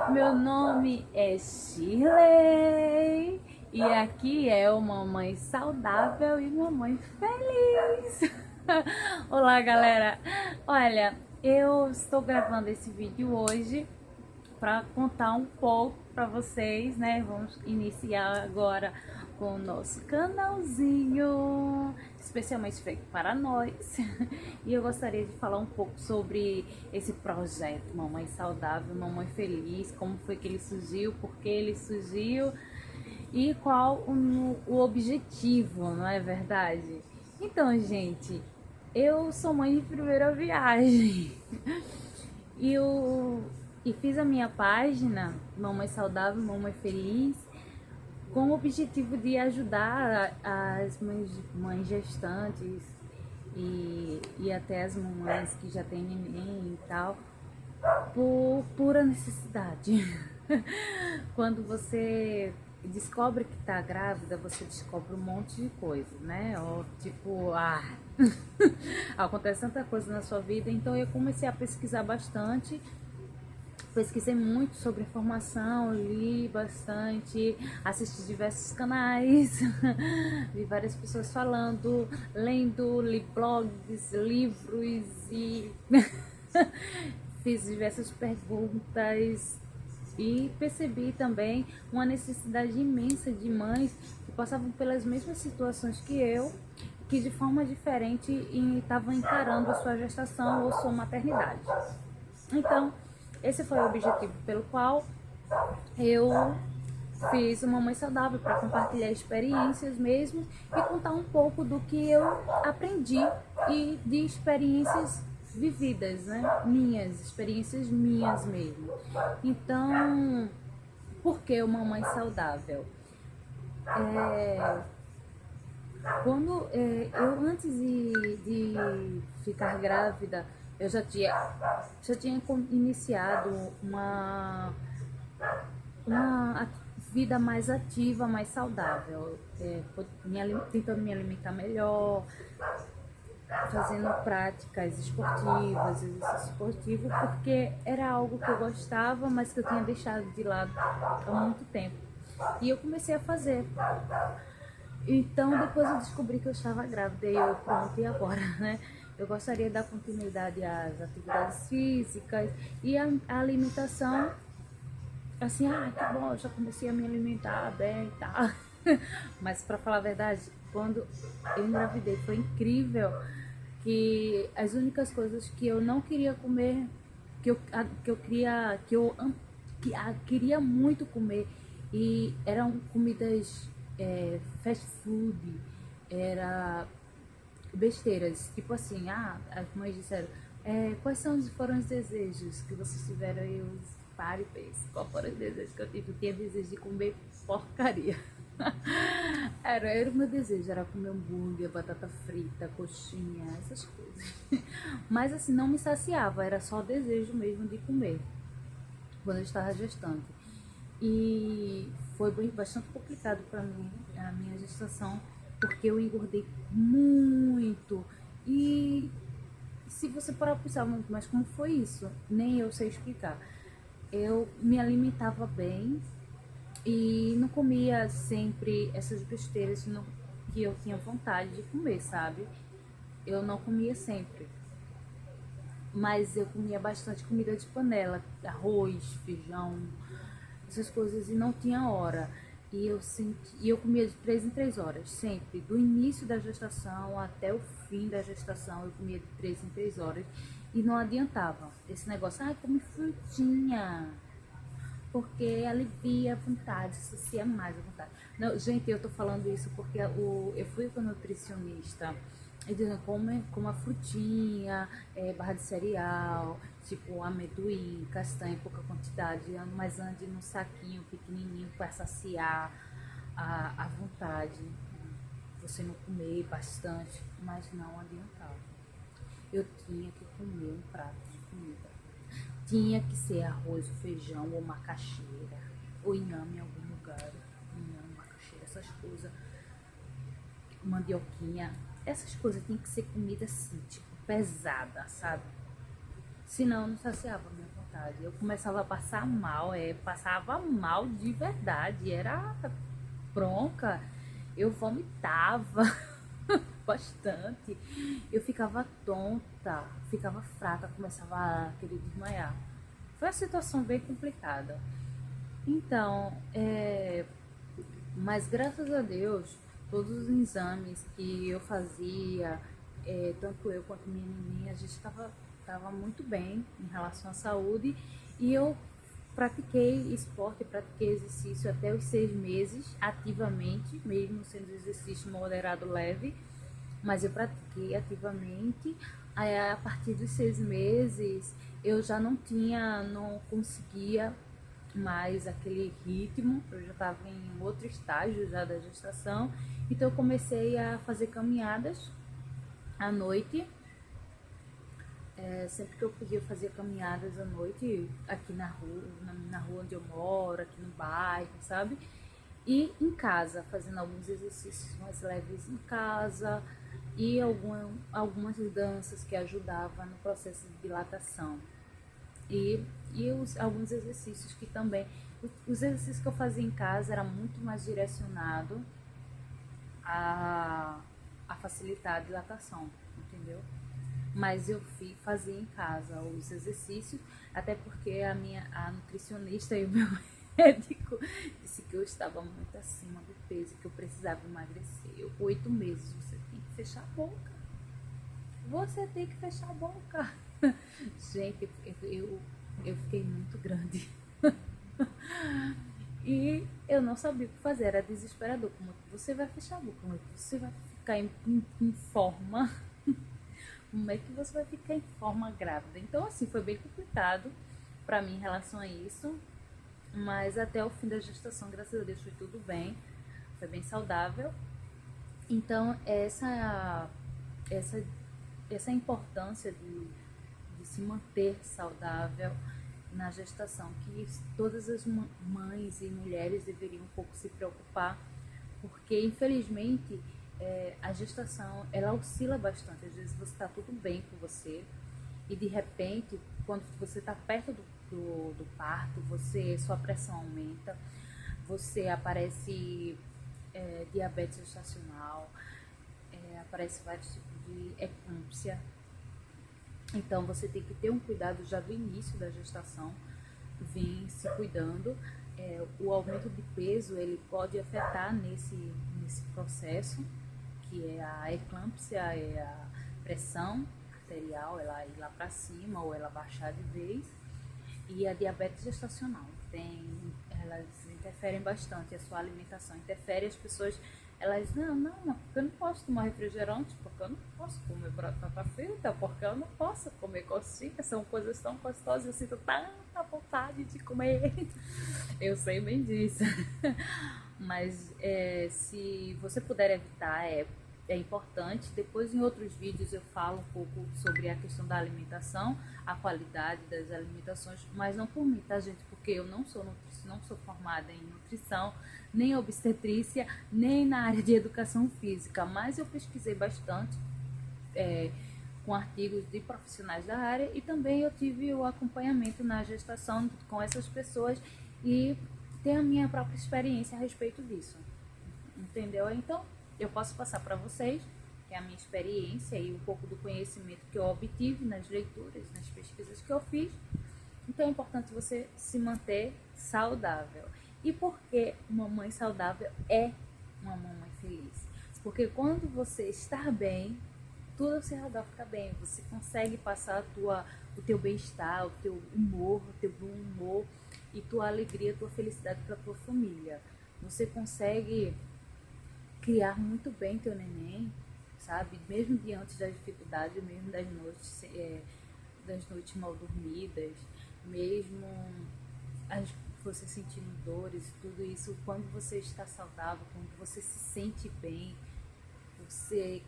Meu nome é Shirley e aqui é uma mãe saudável e uma mãe feliz. Olá, galera. Olha, eu estou gravando esse vídeo hoje para contar um pouco para vocês, né? Vamos iniciar agora com o nosso canalzinho, especialmente feito para nós. E eu gostaria de falar um pouco sobre esse projeto Mamãe Saudável, Mamãe Feliz, como foi que ele surgiu, por que ele surgiu e qual o objetivo, não é verdade? Então, gente, eu sou mãe de primeira viagem. E fiz a minha página Mamãe Saudável, Mamãe Feliz, com o objetivo de ajudar as mães gestantes e até as mamães que já têm neném e tal, por pura necessidade. Quando você descobre que tá grávida, você descobre um monte de coisa, né? Ou, tipo, acontece tanta coisa na sua vida. Então eu comecei a pesquisar bastante. Pesquisei muito sobre informação, li bastante, assisti diversos canais, vi várias pessoas falando, lendo, li blogs, livros e fiz diversas perguntas e percebi também uma necessidade imensa de mães que passavam pelas mesmas situações que eu, que de forma diferente estavam encarando a sua gestação ou sua maternidade. Então, esse foi o objetivo pelo qual eu fiz uma mãe saudável, para compartilhar experiências mesmo e contar um pouco do que eu aprendi e de experiências vividas, né? Minhas, experiências minhas mesmo. Então, por que uma mãe saudável? É, eu antes de ficar grávida, eu já tinha iniciado uma vida mais ativa, mais saudável, tentando me alimentar melhor, fazendo práticas esportivas, exercício esportivo, porque era algo que eu gostava, mas que eu tinha deixado de lado há muito tempo. E eu comecei a fazer. Então, depois eu descobri que eu estava grávida e eu, pronto, e agora, né? Eu gostaria de dar continuidade às atividades físicas e a alimentação, assim, que bom, eu já comecei a me alimentar bem e tal. Mas, para falar a verdade, quando eu engravidei, foi incrível que as únicas coisas que eu não queria comer, que eu queria, queria muito comer, e eram comidas fast food, era besteiras, tipo assim, as mães disseram, foram os desejos que vocês tiveram aí, os pare e pense, qual foram os desejos que eu tive? Eu tinha desejo de comer porcaria. Era o meu desejo, era comer hambúrguer, batata frita, coxinha, essas coisas. Mas assim, não me saciava, era só desejo mesmo de comer, quando eu estava gestante. E foi bastante complicado para mim a minha gestação, porque eu engordei muito. E se você parar para pensar, mas como foi isso? Nem eu sei explicar. Eu me alimentava bem e não comia sempre essas besteiras que eu tinha vontade de comer, sabe? Eu não comia sempre, mas eu comia bastante comida de panela, arroz, feijão, essas coisas, e não tinha hora. E eu comia de 3 em 3 horas, sempre, do início da gestação até o fim da gestação, eu comia de 3 em 3 horas e não adiantava. Esse negócio, come frutinha, porque alivia a vontade, sacia mais a vontade. Não, gente, eu tô falando isso porque eu fui com a nutricionista e dizendo como a frutinha, barra de cereal, tipo amendoim, castanha em pouca quantidade, mas ande num saquinho pequenininho para saciar a vontade. Você não comer bastante, mas não adiantava. Eu tinha que comer um prato de comida. Tinha que ser arroz, feijão ou macaxeira, ou inhame em algum lugar, inhame, macaxeira, essas coisas, mandioquinha, essas coisas tem que ser comida assim, tipo, pesada, sabe? senão eu não saciava a minha vontade. Eu começava a passar mal, passava mal de verdade, era bronca, eu vomitava bastante, eu ficava tonta, ficava fraca, começava a querer desmaiar. Foi uma situação bem complicada. Então, mas graças a Deus, todos os exames que eu fazia, tanto eu quanto minha neném, a gente estava muito bem em relação à saúde e eu pratiquei esporte, pratiquei exercício até os 6 meses, ativamente, mesmo sendo exercício moderado leve, mas eu pratiquei ativamente. Aí, a partir dos 6 meses, eu já não conseguia mais aquele ritmo, eu já estava em outro estágio já da gestação, então eu comecei a fazer caminhadas à noite. Sempre que eu podia, eu fazia caminhadas à noite aqui na rua onde eu moro, aqui no bairro, sabe? E em casa, fazendo alguns exercícios mais leves em casa e algumas danças que ajudavam no processo de dilatação. Alguns exercícios que também. Os exercícios que eu fazia em casa era muito mais direcionado a facilitar a dilatação, entendeu? Mas eu fazia em casa os exercícios, até porque a nutricionista e o meu médico disse que eu estava muito acima do peso, que eu precisava emagrecer. 8 meses, você tem que fechar a boca. Você tem que fechar a boca. Gente, eu fiquei muito grande. E eu não sabia o que fazer, era desesperador. Como você vai fechar a boca? Como você vai ficar em forma? Como é que você vai ficar em forma grávida? Então, assim, foi bem complicado pra mim em relação a isso. Mas até o fim da gestação, graças a Deus, foi tudo bem. Foi bem saudável. Então, essa, essa importância de se manter saudável na gestação, que todas as mães e mulheres deveriam um pouco se preocupar, porque infelizmente a gestação ela oscila bastante. Às vezes você está tudo bem com você e de repente, quando você está perto do parto, sua pressão aumenta, você aparece diabetes gestacional, aparece vários tipos de eclâmpsia. Então você tem que ter um cuidado já do início da gestação, vem se cuidando. O aumento de peso ele pode afetar nesse processo, que é a eclâmpsia, é a pressão arterial, ela ir lá para cima ou ela baixar de vez, e a diabetes gestacional. Elas interferem bastante, a sua alimentação interfere, as pessoas elas, não, porque eu não posso tomar refrigerante, porque eu não posso comer batata frita, porque eu não posso comer coxinha, são coisas tão gostosas, eu sinto tanta vontade de comer. Eu sei bem disso. Mas se você puder evitar, é importante. Depois, em outros vídeos, eu falo um pouco sobre a questão da alimentação, a qualidade das alimentações, mas não por mim, tá, gente? Porque eu não sou formada em nutrição, nem obstetrícia, nem na área de educação física, mas eu pesquisei bastante com artigos de profissionais da área e também eu tive o acompanhamento na gestação com essas pessoas e tenho a minha própria experiência a respeito disso, entendeu? Então, eu posso passar para vocês que é a minha experiência e um pouco do conhecimento que eu obtive nas leituras, nas pesquisas que eu fiz. Então é importante você se manter saudável. E por que uma mãe saudável é uma mamãe feliz? Porque quando você está bem, tudo ao seu redor fica bem. Você consegue passar o teu bem-estar, o teu humor, o teu bom humor e tua alegria, tua felicidade para tua família. Você consegue criar muito bem teu neném, sabe? Mesmo diante das dificuldades, mesmo das noites mal dormidas, mesmo você sentindo dores, tudo isso, quando você está saudável, quando você se sente bem,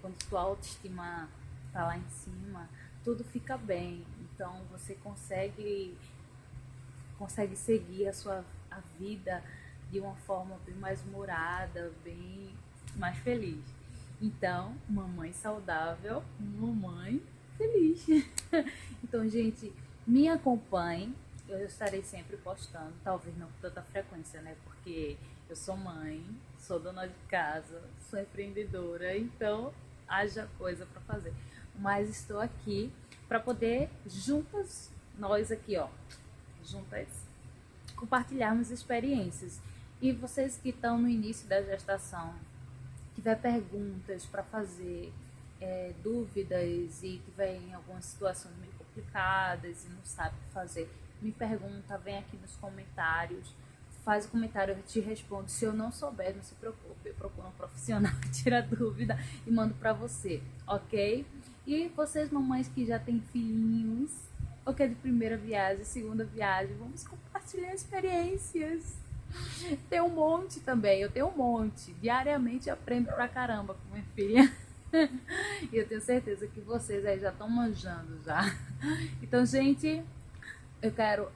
quando tua autoestima está lá em cima, tudo fica bem. Então você consegue seguir a vida de uma forma bem mais humorada, bem mais feliz. Então, mamãe saudável, mamãe feliz. Então, gente, Me acompanhe, eu estarei sempre postando, talvez não com tanta frequência, né? Porque eu sou mãe, sou dona de casa, sou empreendedora, então haja coisa para fazer. Mas estou aqui para poder juntas, nós aqui, ó, juntas, compartilharmos experiências. E vocês que estão no início da gestação, tiver perguntas para fazer, dúvidas e tiver em algumas situações meio complicadas e não sabe o que fazer, me pergunta, vem aqui nos comentários, faz o comentário, eu te respondo. Se eu não souber, não se preocupe, eu procuro um profissional que tira a dúvida e mando para você, ok? E vocês, mamães que já têm filhinhos, ou que é de primeira viagem, segunda viagem, vamos compartilhar experiências. Tem um monte também, eu tenho um monte. Diariamente eu aprendo pra caramba com minha filha. E eu tenho certeza que vocês aí já estão manjando já. Então, gente, eu quero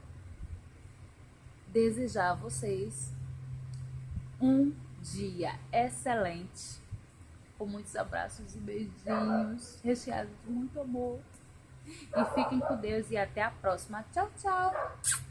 desejar a vocês um dia excelente, com muitos abraços e beijinhos, recheados de muito amor. E fiquem com Deus e até a próxima. Tchau, tchau!